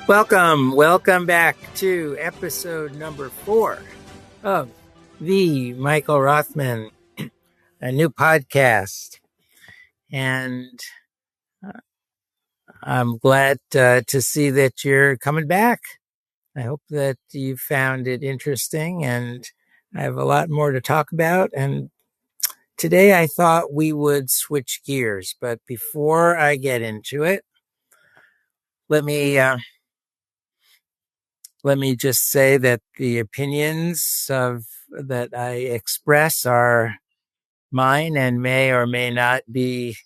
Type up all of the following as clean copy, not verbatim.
Welcome back to episode number 4 of the Michael Rothman, a new podcast. And I'm glad to see that you're coming back. I hope that you found it interesting, and I have a lot more to talk about. And today I thought we would switch gears, but before I get into it, let me just say that the opinions that I express are mine and may or may not be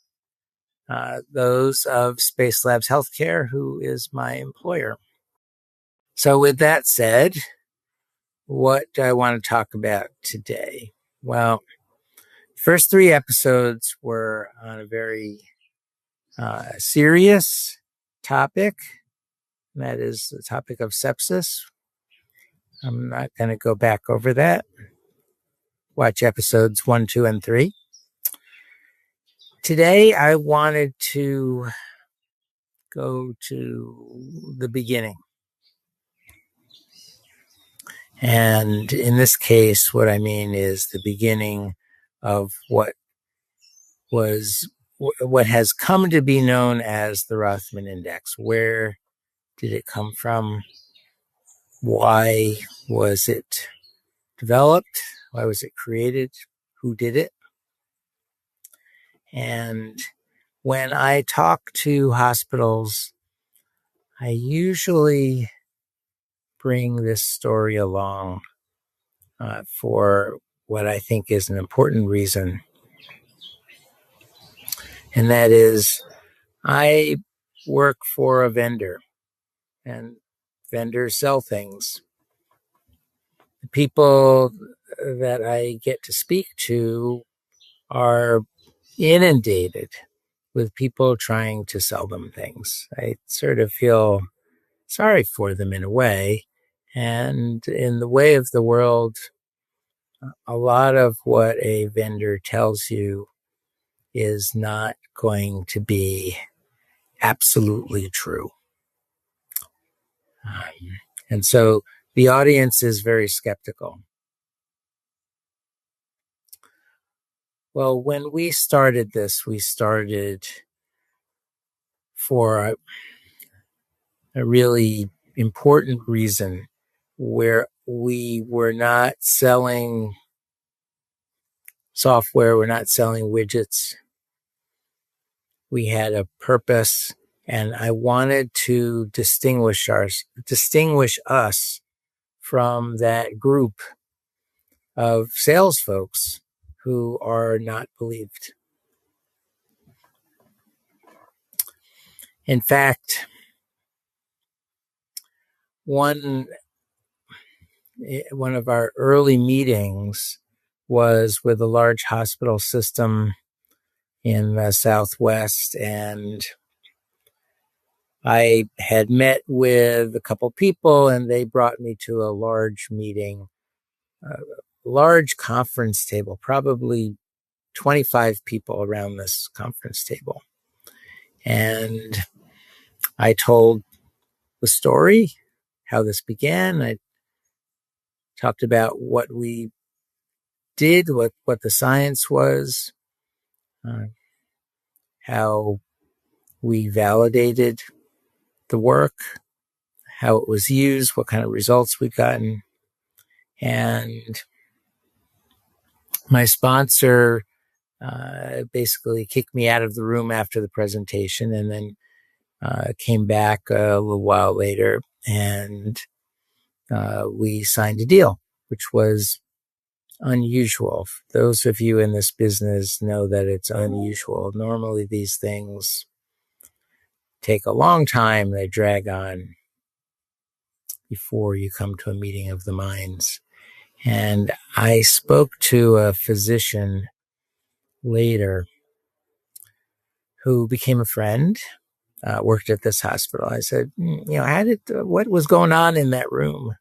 those of Space Labs Healthcare, who is my employer. So with that said, what do I want to talk about today? Well, first 3 episodes were on a very serious topic. That is the topic of sepsis. I'm not going to go back over that. Watch episodes 1, 2, and 3. Today, I wanted to go to the beginning. And in this case, what I mean is the beginning of what has come to be known as the Rothman Index. Where did it come from? Why was it developed? Why was it created? Who did it? And when I talk to hospitals, I usually bring this story along for what I think is an important reason. And that is, I work for a vendor, and vendors sell things. The people that I get to speak to are inundated with people trying to sell them things. I sort of feel sorry for them in a way. And in the way of the world, a lot of what a vendor tells you is not going to be absolutely true. And so the audience is very skeptical. Well, when we started this, we started for a really important reason, where we were not selling software, we're not selling widgets. We had a purpose, and I wanted to distinguish us from that group of sales folks who are not believed. In fact, one of our early meetings was with a large hospital system in the Southwest, and I had met with a couple people, and they brought me to a large meeting, a large conference table, probably 25 people around this conference table. And I told the story, how this began. I talked about what we did, what the science was, how we validated the work, how it was used, what kind of results we'd gotten. And my sponsor basically kicked me out of the room after the presentation, and then came back a little while later, and we signed a deal, which was unusual. Those of you in this business know that it's unusual. Normally these things take a long time. They drag on before you come to a meeting of the minds. And I spoke to a physician later who became a friend, worked at this hospital. I said, what was going on in that room?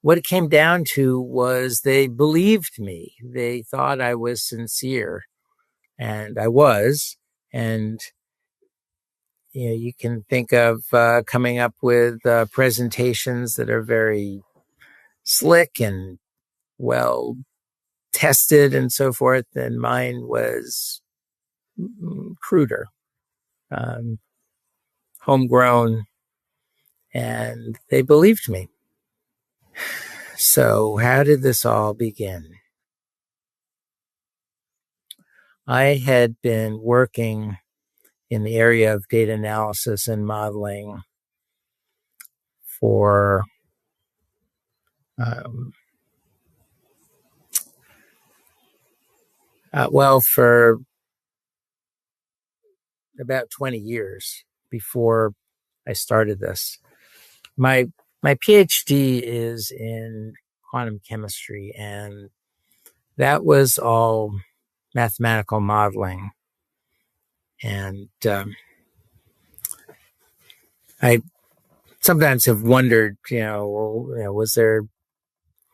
What it came down to was they believed me. They thought I was sincere, and I was. And you can think of coming up with presentations that are very slick and well tested and so forth. And mine was cruder, um, homegrown, and they believed me. So how did this all begin? I had been working in the area of data analysis and modeling for um, for about 20 years before I started this. My PhD is in quantum chemistry, and that was all mathematical modeling. And I sometimes have wondered, was there,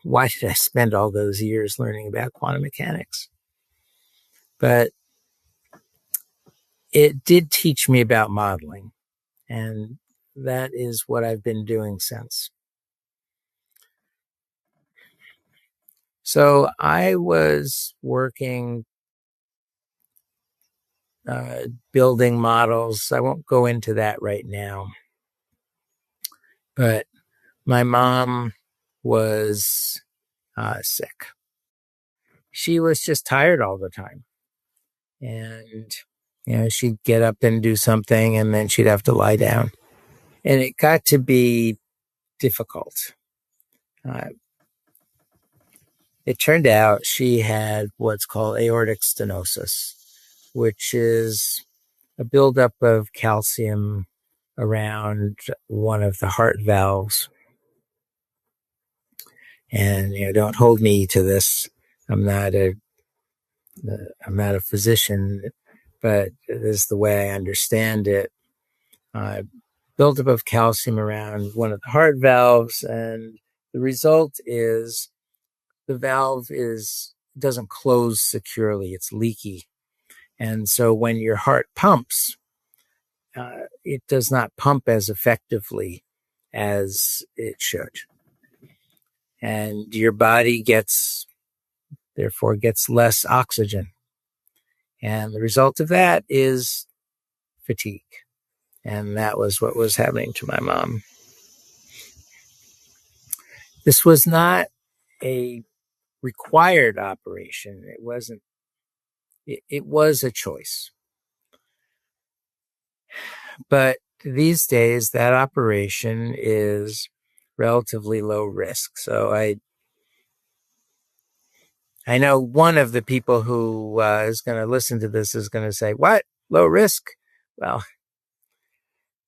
why did I spend all those years learning about quantum mechanics? But it did teach me about modeling, and that is what I've been doing since. So I was working, building models. I won't go into that right now, but my mom was sick. She was just tired all the time. And, she'd get up and do something, and then she'd have to lie down. And it got to be difficult. Uh, it turned out she had what's called aortic stenosis, which is a buildup of calcium around one of the heart valves. And, don't hold me to this. I'm not a physician, but this is the way I understand it. Buildup of calcium around one of the heart valves, and the result is the valve doesn't close securely. It's leaky. And so when your heart pumps, it does not pump as effectively as it should. And your body therefore gets less oxygen. And the result of that is fatigue. And that was what was happening to my mom. This was not a required operation. It wasn't, it was a choice. But these days, that operation is relatively low risk. So I know one of the people who is going to listen to this is going to say, what? Low risk? Well,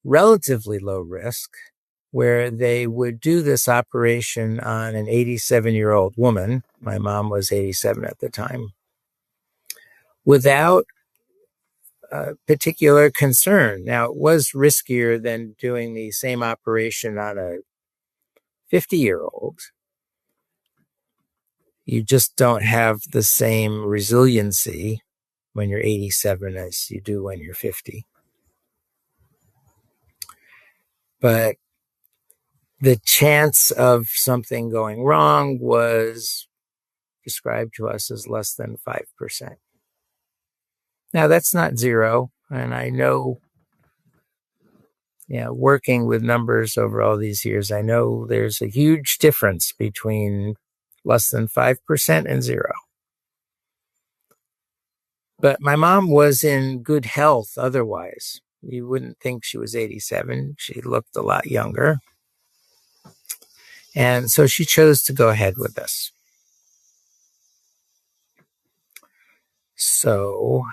relatively low risk, where they would do this operation on an 87-year-old woman. My mom was 87 at the time, without particular concern. Now, it was riskier than doing the same operation on a 50-year-old. You just don't have the same resiliency when you're 87 as you do when you're 50. But the chance of something going wrong was described to us as less than 5%. Now, that's not zero. And I know, working with numbers over all these years, I know there's a huge difference between less than 5% and zero. But my mom was in good health otherwise. You wouldn't think she was 87. She looked a lot younger. And so she chose to go ahead with this. So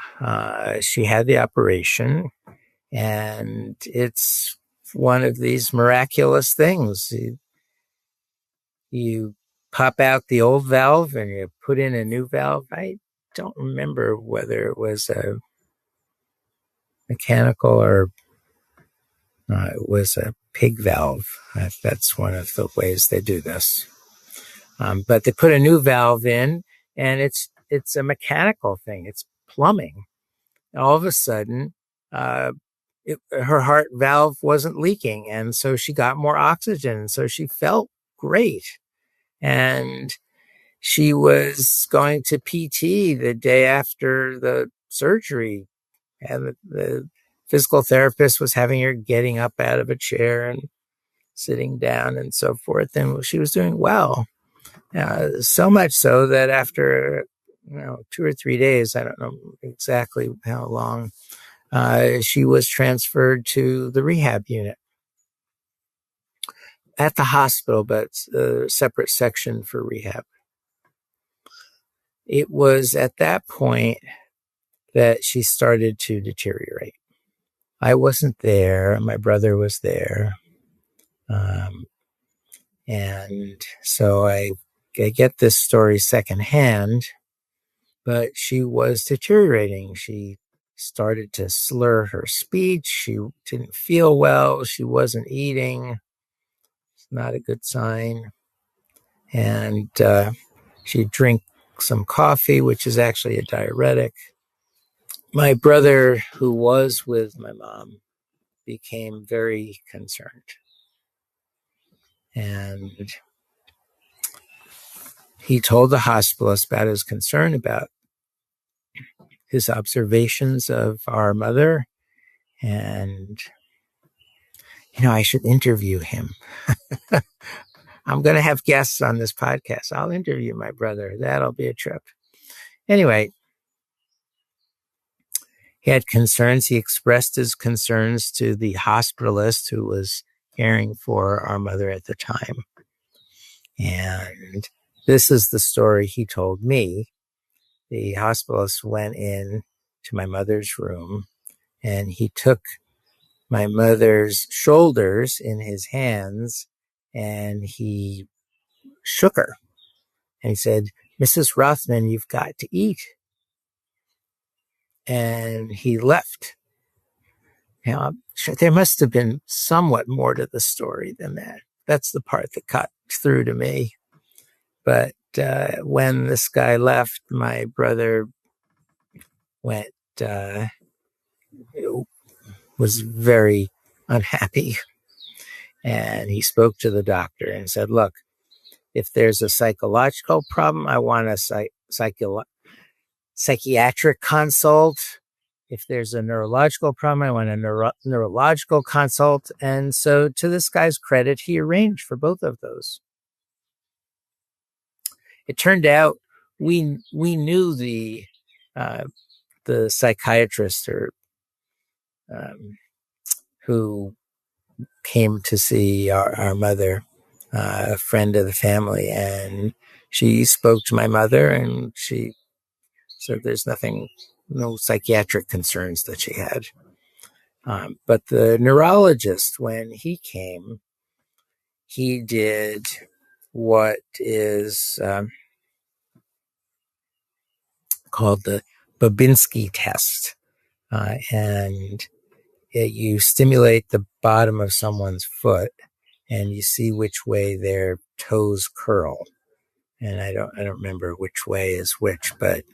she had the operation, and it's one of these miraculous things. You pop out the old valve and you put in a new valve. I don't remember whether it was a mechanical or it was a pig valve. That's one of the ways they do this. But they put a new valve in, and it's a mechanical thing. It's plumbing. All of a sudden, her heart valve wasn't leaking. And so she got more oxygen. So she felt great. And she was going to PT the day after the surgery. And the physical therapist was having her getting up out of a chair and sitting down and so forth. And she was doing well. So much so that after 2 or 3 days, I don't know exactly how long, she was transferred to the rehab unit at the hospital, but a separate section for rehab. It was at that point that she started to deteriorate. I wasn't there. My brother was there. And so I get this story secondhand, but she was deteriorating. She started to slur her speech. She didn't feel well. She wasn't eating. It's not a good sign. And she'd drink some coffee, which is actually a diuretic. My brother, who was with my mom, became very concerned. And he told the hospitalist about his concern about his observations of our mother. And, I should interview him. I'm going to have guests on this podcast. I'll interview my brother. That'll be a trip. Anyway, he had concerns. He expressed his concerns to the hospitalist who was caring for our mother at the time. And this is the story he told me. The hospitalist went in to my mother's room and he took my mother's shoulders in his hands and he shook her. And he said, "Mrs. Rothman, you've got to eat." And he left. Now, there must have been somewhat more to the story than that. That's the part that cut through to me. But when this guy left, my brother went, was very unhappy. And he spoke to the doctor and said, "Look, if there's a psychological problem, I want a psychiatric consult. If there's a neurological problem, I want a neurological consult." And so to this guy's credit, he arranged for both of those. It turned out we knew the psychiatrist who came to see our mother, a friend of the family, and she spoke to my mother and she said there's no psychiatric concerns that she had. But the neurologist, when he came, he did what is called the Babinski test. And you stimulate the bottom of someone's foot and you see which way their toes curl. And I don't remember which way is which, but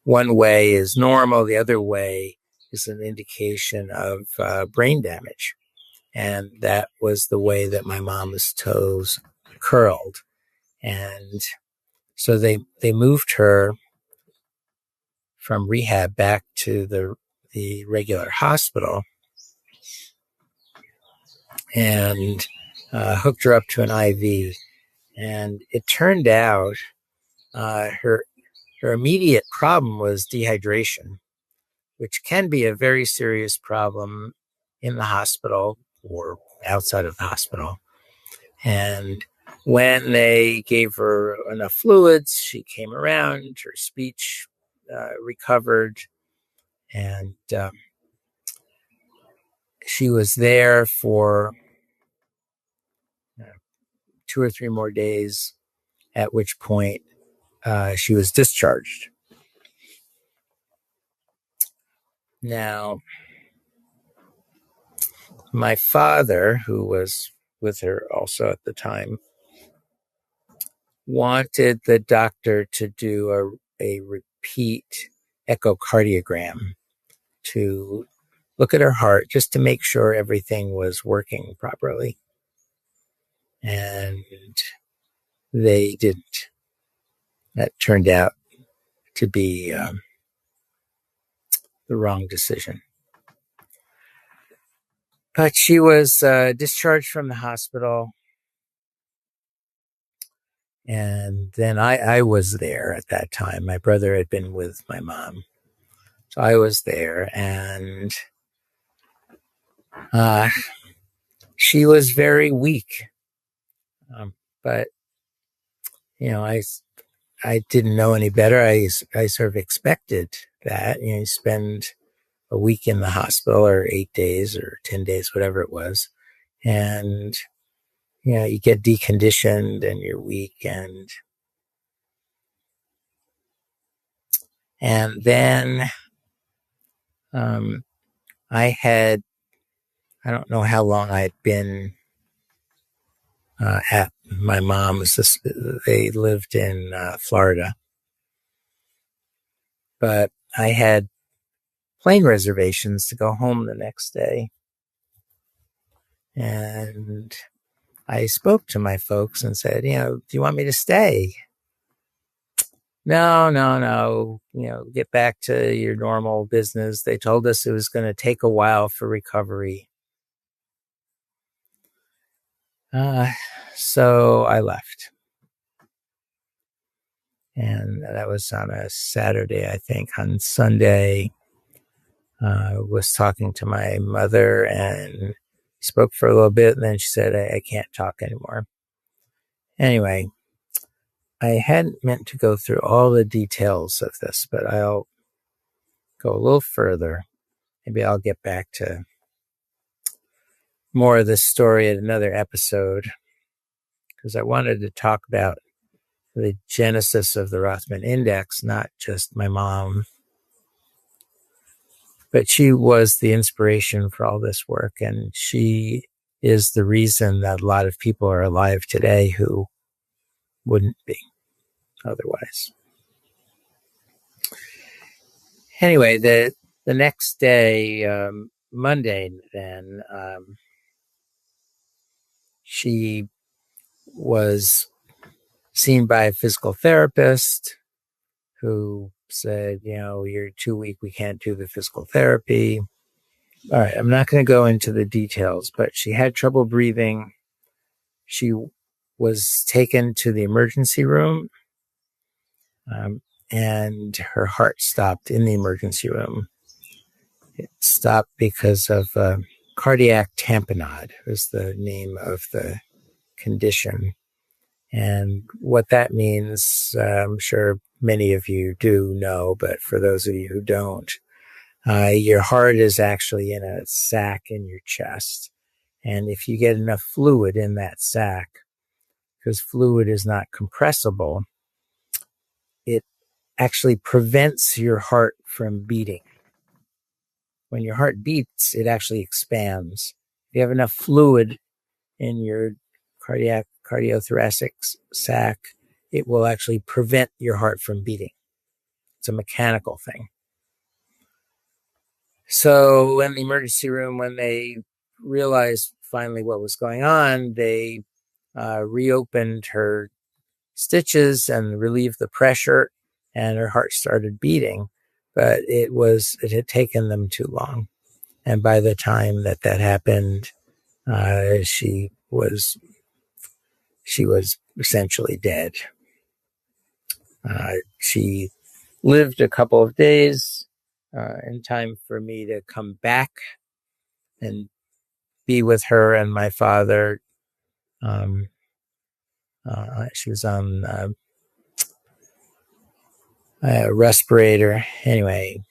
one way is normal. The other way is an indication of brain damage. And that was the way that my mom's toes curled. And so they moved her from rehab back to the regular hospital and hooked her up to an IV. And it turned out her immediate problem was dehydration, which can be a very serious problem in the hospital or outside of the hospital. And when they gave her enough fluids, she came around, her speech recovered, and she was there for 2 or 3 more days, at which point she was discharged. Now, my father, who was with her also at the time, wanted the doctor to do a repeat echocardiogram to look at her heart just to make sure everything was working properly. And they didn't. That turned out to be the wrong decision. But she was discharged from the hospital. And then I was there at that time. My brother had been with my mom. So I was there, and she was very weak. But, I didn't know any better. I sort of expected that. You spend a week in the hospital, or 8 days or 10 days, whatever it was. And, you get deconditioned and you're weak. And then I don't know how long I'd been at my mom's. They lived in Florida. But I had plane reservations to go home the next day. And I spoke to my folks and said, do you want me to stay? No, no, no. Get back to your normal business. They told us it was going to take a while for recovery. So I left. And that was on a Saturday, I think. On Sunday, I was talking to my mother and spoke for a little bit. And then she said, I can't talk anymore. Anyway, I hadn't meant to go through all the details of this, but I'll go a little further. Maybe I'll get back to more of this story at another episode, because I wanted to talk about the genesis of the Rothman Index, not just my mom, but she was the inspiration for all this work. And she is the reason that a lot of people are alive today who wouldn't be otherwise. Anyway, the next day, Monday, then, she was seen by a physical therapist who said, you're too weak. We can't do the physical therapy. All right. I'm not going to go into the details, but she had trouble breathing. She was taken to the emergency room, and her heart stopped in the emergency room. It stopped because of cardiac tamponade was the name of the condition. And what that means, I'm sure many of you do know, but for those of you who don't, your heart is actually in a sac in your chest. And if you get enough fluid in that sac, because fluid is not compressible, it actually prevents your heart from beating. When your heart beats, it actually expands. If you have enough fluid in your cardiothoracic sac, it will actually prevent your heart from beating. It's a mechanical thing. So in the emergency room, when they realized finally what was going on, they reopened her stitches and relieved the pressure, and her heart started beating. But it had taken them too long. And by the time that happened, she was essentially dead. She lived a couple of days in time for me to come back and be with her and my father. She was on a respirator. Anyway,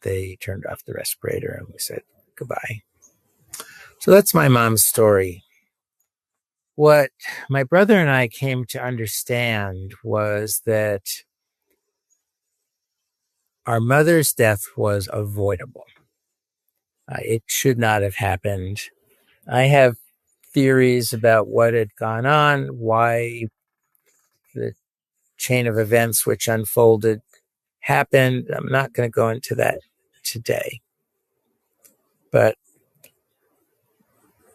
they turned off the respirator and we said goodbye. So that's my mom's story. What my brother and I came to understand was that our mother's death was avoidable. It should not have happened. I have theories about what had gone on, why the chain of events which unfolded happened. I'm not going to go into that today. But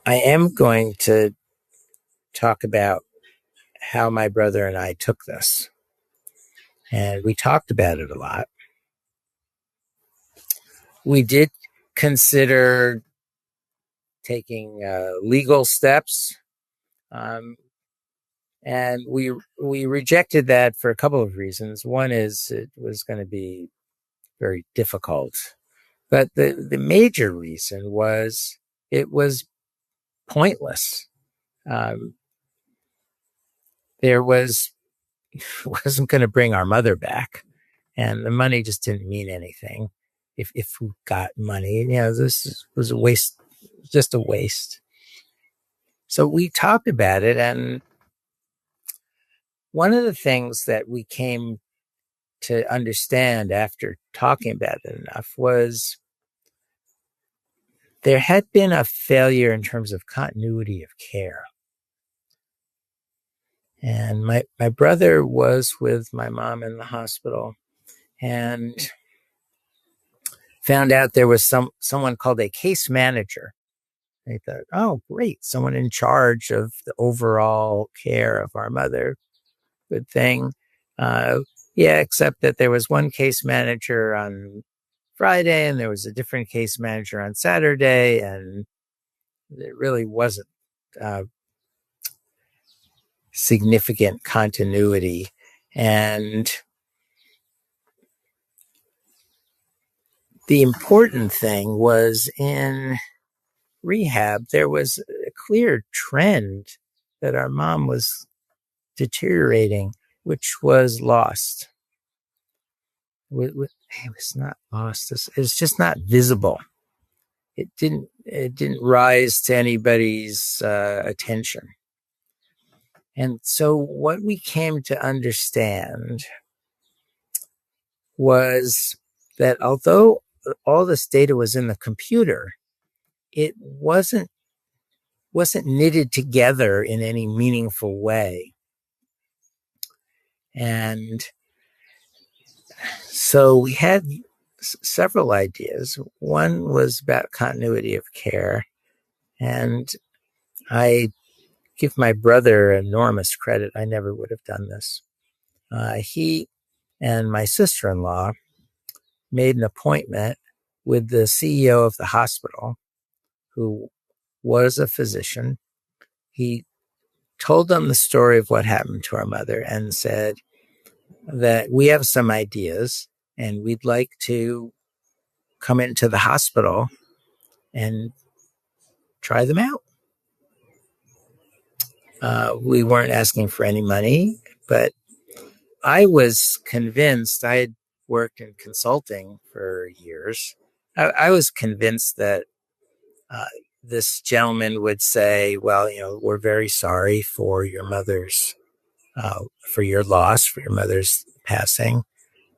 I am going to talk about how my brother and I took this. And we talked about it a lot. We did consider taking legal steps, um, and we rejected that for a couple of reasons. One is it was going to be very difficult, but the major reason was it was pointless. Um, there wasn't going to bring our mother back, and the money just didn't mean anything. If we got money, this was a waste, just a waste. So we talked about it, and one of the things that we came to understand after talking about it enough was there had been a failure in terms of continuity of care. And my brother was with my mom in the hospital and found out there was someone called a case manager. They thought, oh, great, someone in charge of the overall care of our mother. Good thing. Uh, yeah, except that there was one case manager on Friday and there was a different case manager on Saturday, and it really wasn't uh, significant continuity. And the important thing was in rehab, there was a clear trend that our mom was deteriorating, which was lost. It was not lost. It was just not visible. It didn't rise to anybody's attention. And so what we came to understand was that although all this data was in the computer, it wasn't knitted together in any meaningful way. And so we had several ideas. One was about continuity of care. And I give my brother enormous credit. I never would have done this. He and my sister-in-law made an appointment with the CEO of the hospital, who was a physician. He told them the story of what happened to our mother and said that we have some ideas and we'd like to come into the hospital and try them out. We weren't asking for any money, but I was convinced. I had worked in consulting for years. I was convinced that this gentleman would say, well, we're very sorry for your mother's, for your loss, for your mother's passing.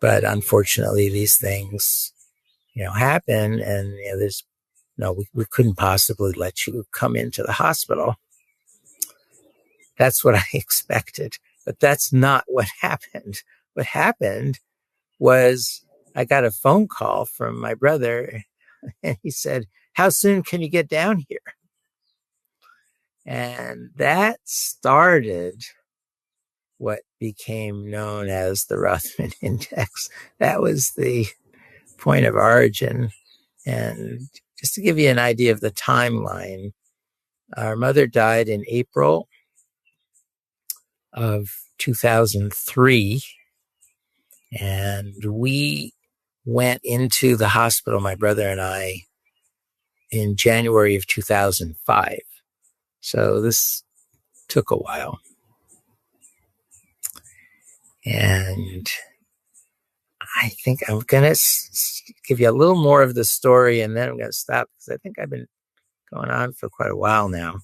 But unfortunately, these things, happen. And we couldn't possibly let you come into the hospital. That's what I expected. But that's not what happened. What happened was I got a phone call from my brother, and he said, how soon can you get down here? And that started what became known as the Rothman Index. That was the point of origin. And just to give you an idea of the timeline, our mother died in April of 2003. And we went into the hospital, my brother and I, in January of 2005. So this took a while. And I think I'm going to give you a little more of the story, and then I'm going to stop because I think I've been going on for quite a while now.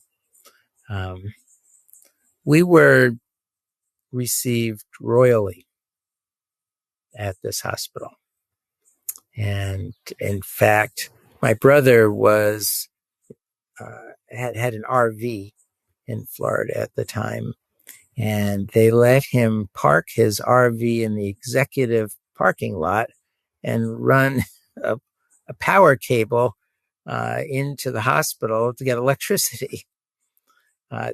We were received royally at this hospital. And in fact, my brother was had an RV in Florida at the time, and they let him park his RV in the executive parking lot and run a power cable into the hospital to get electricity.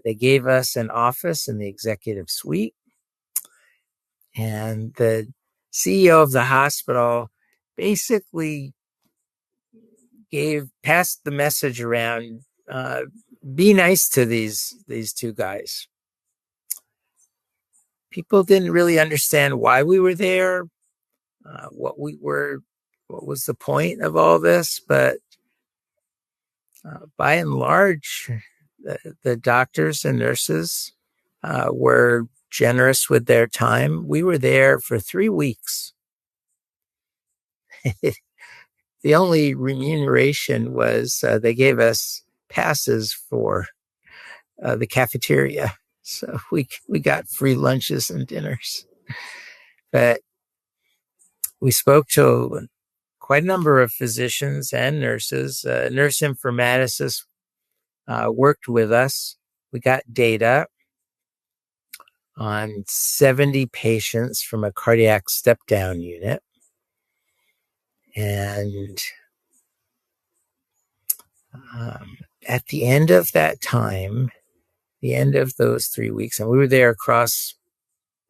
They gave us an office in the executive suite, and the CEO of the hospital basically passed the message around, be nice to these two guys. People didn't really understand why we were there, what was the point of all this, but by and large, the doctors and nurses were generous with their time. We were there for 3 weeks. The only remuneration was they gave us passes for the cafeteria. So we got free lunches and dinners. But we spoke to quite a number of physicians and nurses. Nurse informaticists worked with us. We got data on 70 patients from a cardiac step-down unit. And at the end of that time, the end of those 3 weeks, and we were there across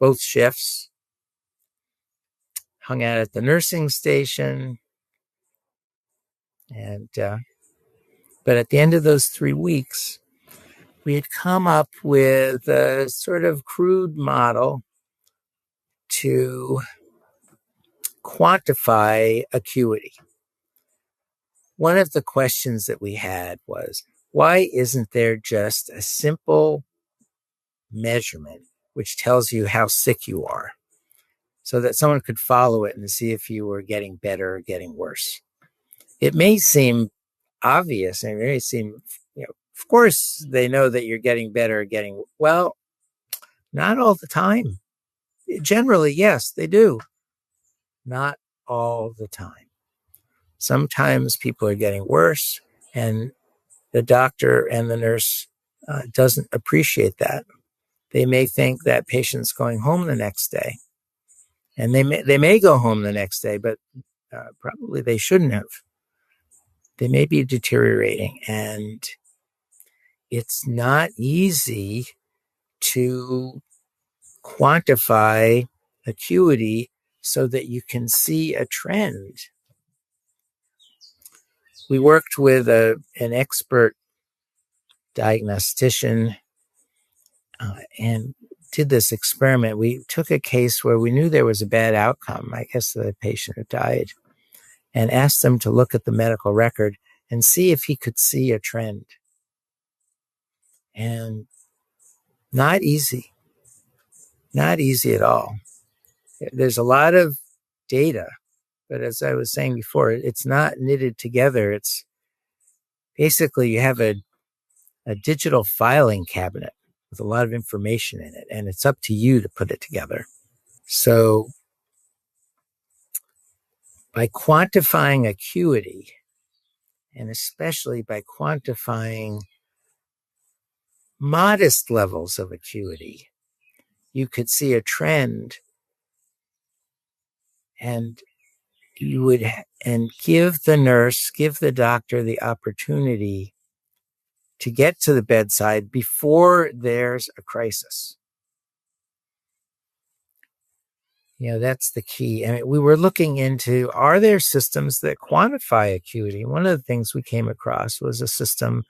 both shifts, hung out at the nursing station, and but at the end of those 3 weeks, we had come up with a sort of crude model to quantify acuity. One of the questions that we had was, why isn't there just a simple measurement which tells you how sick you are so that someone could follow it and see if you were getting better or getting worse? It may seem obvious, and it may seem, of course they know that you're getting better or getting, well, not all the time. Generally, yes, they do. Not all the time. Sometimes people are getting worse, and the doctor and the nurse doesn't appreciate that. They may think that patient's going home the next day, and they may go home the next day, but probably they shouldn't have. They may be deteriorating, and it's not easy to quantify acuity so that you can see a trend. We worked with an expert diagnostician and did this experiment. We took a case where we knew there was a bad outcome. I guess the patient had died, and asked them to look at the medical record and see if he could see a trend. And not easy at all. There's a lot of data, but as I was saying before, it's not knitted together. It's basically you have a digital filing cabinet with a lot of information in it, and it's up to you to put it together. So by quantifying acuity, and especially by quantifying modest levels of acuity, you could see a trend, and you would and give the doctor the opportunity to get to the bedside before there's a crisis. That's the key. I mean, we were looking into, are there systems that quantify acuity? One of the things we came across was a system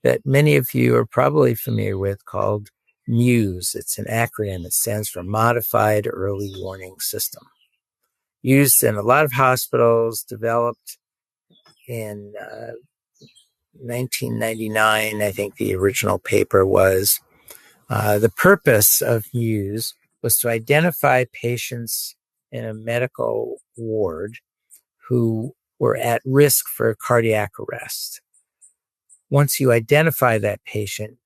that many of you are probably familiar with called MUSE. It's an acronym. It stands for Modified Early Warning System. Used in a lot of hospitals, developed in 1999, I think the original paper was. The purpose of MUSE was to identify patients in a medical ward who were at risk for cardiac arrest. Once you identify that patient,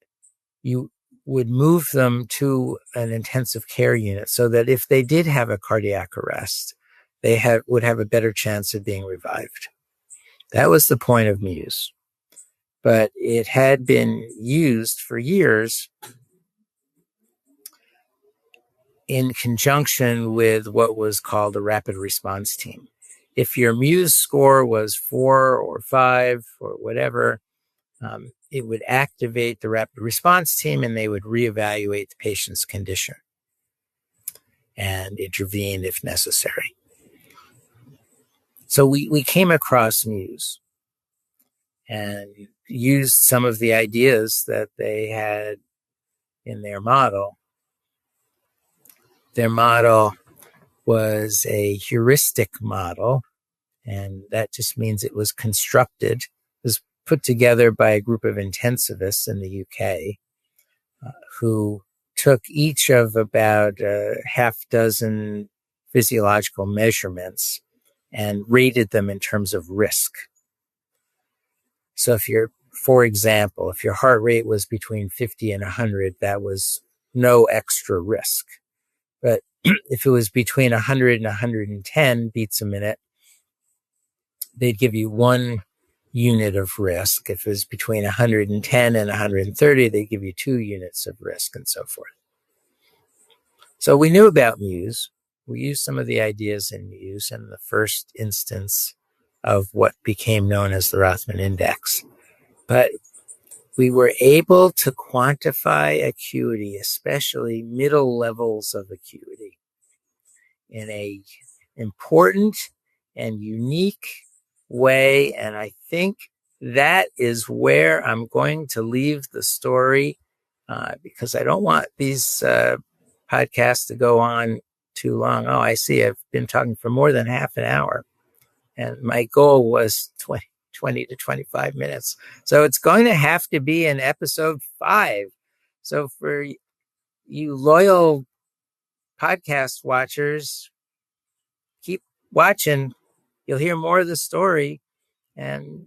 you would move them to an intensive care unit so that if they did have a cardiac arrest, they would have a better chance of being revived. That was the point of MUSE. But it had been used for years in conjunction with what was called a rapid response team. if your Muse score was 4 or 5 or whatever, it would activate the rapid response team and they would reevaluate the patient's condition and intervene if necessary. So we came across Muse and used some of the ideas that they had in their model. Their model was a heuristic model, and that just means it was constructed. It was put together by a group of intensivists in the UK who took each of about a half dozen physiological measurements and rated them in terms of risk. So for example, if your heart rate was between 50 and 100, that was no extra risk. But if it was between 100 and 110 beats a minute, they'd give you 1 unit of risk. If it was between 110 and 130, they'd give you 2 units of risk, and so forth. So we knew about Muse. We used some of the ideas in Muse in the first instance of what became known as the Rothman Index. But we were able to quantify acuity, especially middle levels of acuity, in a important and unique way. And I think that is where I'm going to leave the story, because I don't want these podcasts to go on too long. Oh, I see. I've been talking for more than half an hour. And my goal was 20 to 25 minutes. So it's going to have to be in episode 5. So for you loyal podcast watchers, keep watching. You'll hear more of the story. And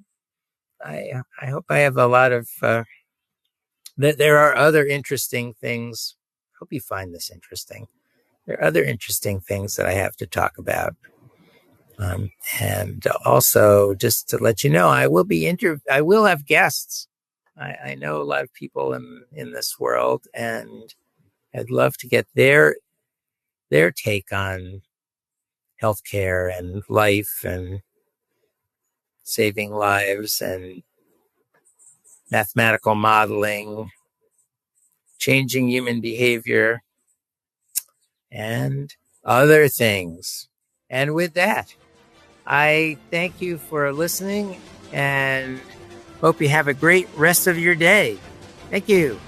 I hope I have a lot of, there are other interesting things. I hope you find this interesting. There are other interesting things that I have to talk about. And also, just to let you know, I will have guests. I know a lot of people in this world, and I'd love to get their take on healthcare and life and saving lives and mathematical modeling, changing human behavior, and other things. And with that, I thank you for listening and hope you have a great rest of your day. Thank you.